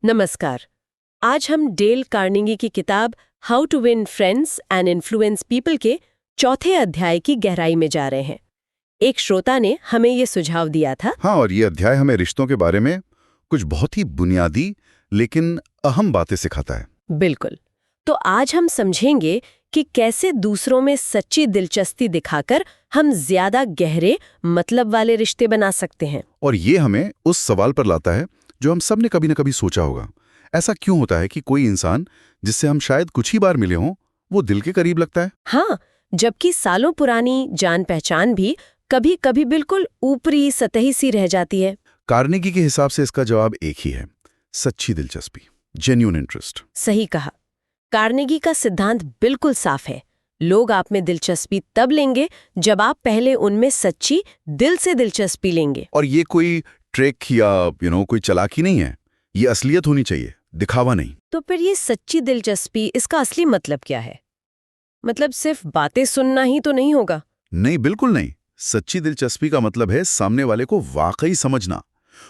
नमस्कार। आज हम डेल कार्नेगी की किताब how to win friends and influence people के चौथे अध्याय की गहराई में जा रहे हैं। एक श्रोता ने हमें ये सुझाव दिया था। हाँ, और ये अध्याय हमें रिश्तों के बारे में कुछ बहुत ही बुनियादी लेकिन अहम बातें सिखाता है। बिल्कुल। तो आज हम समझेंगे कि कैसे दूसरों में सच्ची दिलचस्पी दिखाकर हम ज्यादा गहरे मतलब वाले रिश्ते बना सकते हैं। और ये हमें उस सवाल पर लाता है जो हम सब ने कभी न कभी सोचा होगा। ऐसा क्यों होता है कि कोई इंसान जिससे हम शायद कुछ ही बार मिले हों, वो दिल के करीब लगता है? हाँ, जबकि सालों पुरानी जान पहचान भी कभी कभी बिल्कुल ऊपरी सतही सी रह जाती है। कार्नेगी के हिसाब से इसका जवाब एक ही है, सच्ची दिलचस्पी, जेन्युइन इंटरेस्ट। सही कहा। कार्नेगी का सिद्धांत बिल्कुल साफ है। लोग आप में दिलचस्पी तब लेंगे जब आप पहले उनमें सच्ची दिल से दिलचस्पी लेंगे। और ये कोई ट्रिक या कोई चालाकी नहीं है, ये असलियत होनी चाहिए, दिखावा नहीं। तो फिर ये सच्ची दिलचस्पी, इसका असली मतलब क्या है? मतलब सिर्फ बातें सुनना ही तो नहीं होगा। नहीं, बिल्कुल नहीं। सच्ची दिलचस्पी का मतलब है सामने वाले को वाकई समझना,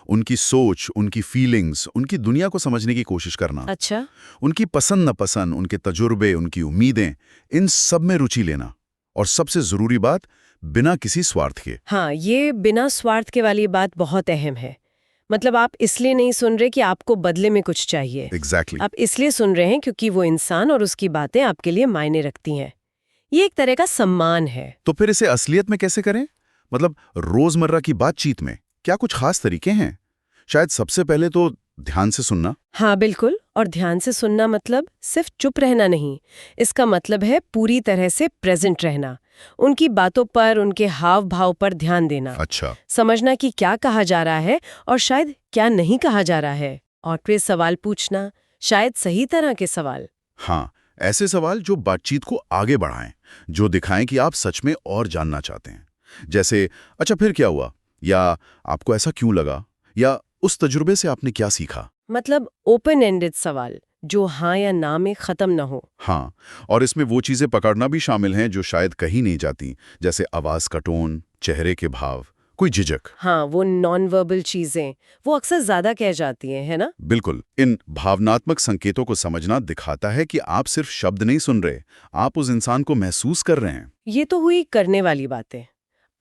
उनकी सोच, उनकी फीलिंग्स, उनकी दुनिया को समझने की कोशिश करना। अच्छा। उनकी पसंद नापसंद, उनके तजुर्बे, उनकी उम्मीदें, इन सब में रुचि लेना। और सबसे जरूरी बात, बिना किसी स्वार्थ के। हाँ, ये बिना स्वार्थ के वाली बात बहुत अहम है। मतलब आप इसलिए नहीं सुन रहे कि आपको बदले में कुछ चाहिए। एग्जैक्टली। आप इसलिए सुन रहे हैं क्योंकि वो इंसान और उसकी बातें आपके लिए मायने रखती हैं। ये एक तरह का सम्मान है। तो फिर इसे असलियत में कैसे करें? मतलब रोजमर्रा की बातचीत में क्या कुछ खास तरीके हैं? शायद सबसे पहले तो ध्यान से सुनना। हाँ बिल्कुल। और ध्यान से सुनना मतलब सिर्फ चुप रहना नहीं। इसका मतलब है पूरी तरह से प्रेजेंट रहना, उनकी बातों पर, उनके हाव भाव पर ध्यान देना। अच्छा। समझना कि क्या कहा जा रहा है और शायद क्या नहीं कहा जा रहा है। और फिर सवाल पूछना, शायद सही तरह के सवाल। हाँ, ऐसे सवाल जो बातचीत को आगे बढ़ाएं, जो दिखाएं कि आप सच में और जानना चाहते हैं। जैसे, अच्छा फिर क्या हुआ, या आपको ऐसा क्यों लगा, या उस तजुर्बे से आपने क्या सीखा। मतलब ओपन एंडेड सवाल जो हाँ या ना में खत्म ना हो। हाँ, और इसमें वो चीजें पकड़ना भी शामिल हैं जो शायद कही नहीं जाती, जैसे आवाज का टोन, चेहरे के भाव, कोई झिझक। हाँ, वो नॉन वर्बल चीजें, वो अक्सर ज्यादा कह जाती हैं, है ना? बिल्कुल। इन भावनात्मक संकेतों को समझना दिखाता है कि आप सिर्फ शब्द नहीं सुन रहे, आप उस इंसान को महसूस कर रहे हैं। ये तो हुई करने वाली बातें।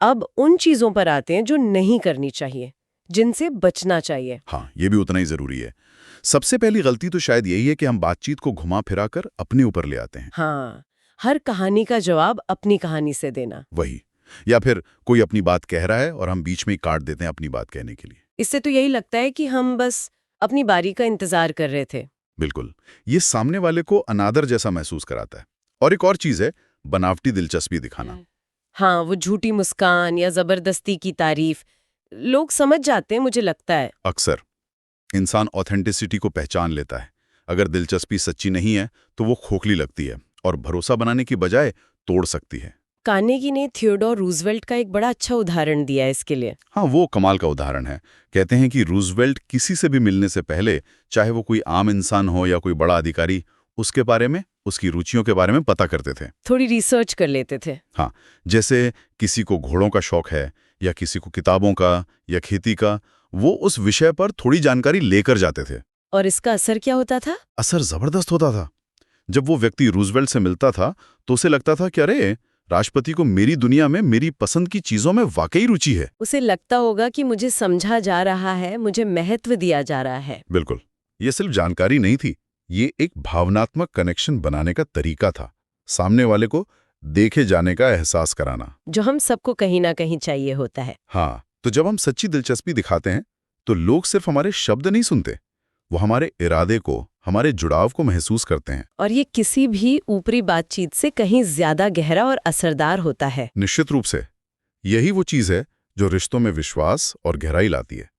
अब उन चीजों पर आते हैं जो नहीं करनी चाहिए, जिनसे बचना चाहिए। हाँ, ये भी उतना ही जरूरी है। सबसे पहली गलती तो शायद यही है कि हम बातचीत को घुमा फिरा कर अपने ऊपर ले आते हैं। हाँ, हर कहानी का जवाब अपनी कहानी से देना। वही, या फिर कोई अपनी बात कह रहा है और हम बीच में ही काट देते हैं अपनी बात कहने के लिए। इससे तो यही लगता है कि हम बस अपनी बारी का इंतजार कर रहे थे। बिल्कुल, ये सामने वाले को अनादर जैसा महसूस कराता है। और एक और चीज है, बनावटी दिलचस्पी दिखाना। हाँ, वो झूठी मुस्कान या जबरदस्ती की तारीफ, लोग समझ जाते हैं, मुझे लगता है। अक्सर इंसान ऑथेंटिसिटी को पहचान लेता है। अगर दिलचस्पी सच्ची नहीं है तो वो खोखली लगती है और भरोसा बनाने की बजाय तोड़ सकती है। कार्नेगी ने थियोडोर रूजवेल्ट का एक बड़ा अच्छा उदाहरण दिया है इसके लिए। हाँ, वो कमाल का उदाहरण है। कहते हैं कि रूजवेल्ट किसी से भी मिलने से पहले, चाहे वो कोई आम इंसान हो या कोई बड़ा अधिकारी, उसके बारे में, उसकी रुचियों के बारे में पता करते थे। थोड़ी रिसर्च कर लेते थे। हाँ, जैसे किसी को घोड़ों का शौक है या किसी को किताबों का या खेती का, वो उस विषय पर थोड़ी जानकारी लेकर जाते थे। और इसका असर क्या होता था? असर जबरदस्त होता था। जब वो व्यक्ति रूजवेल्ट से मिलता था तो उसे लगता था कि अरे, राष्ट्रपति को मेरी दुनिया में मेरी पसंद की चीजों में वाकई रुचि है। उसे लगता होगा कि मुझे समझा जा रहा है, मुझे महत्व दिया जा रहा है। बिल्कुल, ये सिर्फ जानकारी नहीं थी, ये एक भावनात्मक कनेक्शन बनाने का तरीका था, सामने वाले को देखे जाने का एहसास कराना, जो हम सबको कहीं ना कहीं चाहिए होता है। हाँ, तो जब हम सच्ची दिलचस्पी दिखाते हैं तो लोग सिर्फ हमारे शब्द नहीं सुनते, वो हमारे इरादे को, हमारे जुड़ाव को महसूस करते हैं। और ये किसी भी ऊपरी बातचीत से कहीं ज्यादा गहरा और असरदार होता है। निश्चित रूप से, यही वो चीज है जो रिश्तों में विश्वास और गहराई लाती है।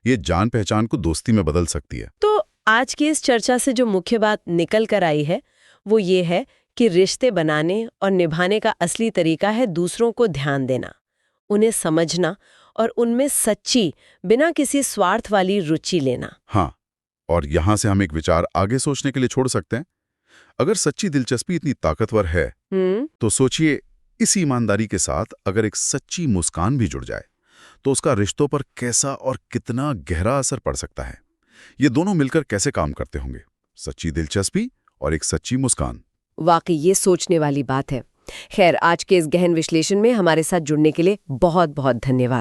ये जान पहचान को दोस्ती में बदल सकती है। तो आज की इस चर्चा से जो मुख्य बात निकल कर आई है वो ये है कि रिश्ते बनाने और निभाने का असली तरीका है दूसरों को ध्यान देना, उन्हें समझना और उनमें सच्ची, बिना किसी स्वार्थ वाली रुचि लेना। हाँ, और यहां से हम एक विचार आगे सोचने के लिए छोड़ सकते हैं। अगर सच्ची दिलचस्पी इतनी ताकतवर है तो सोचिए, इस ईमानदारी के साथ अगर एक सच्ची मुस्कान भी जुड़ जाए तो उसका रिश्तों पर कैसा और कितना गहरा असर पड़ सकता है। ये दोनों मिलकर कैसे काम करते होंगे? सच्ची दिलचस्पी और एक सच्ची मुस्कान। वाकई ये सोचने वाली बात है। खैर, आज के इस गहन विश्लेषण में हमारे साथ जुड़ने के लिए बहुत बहुत धन्यवाद।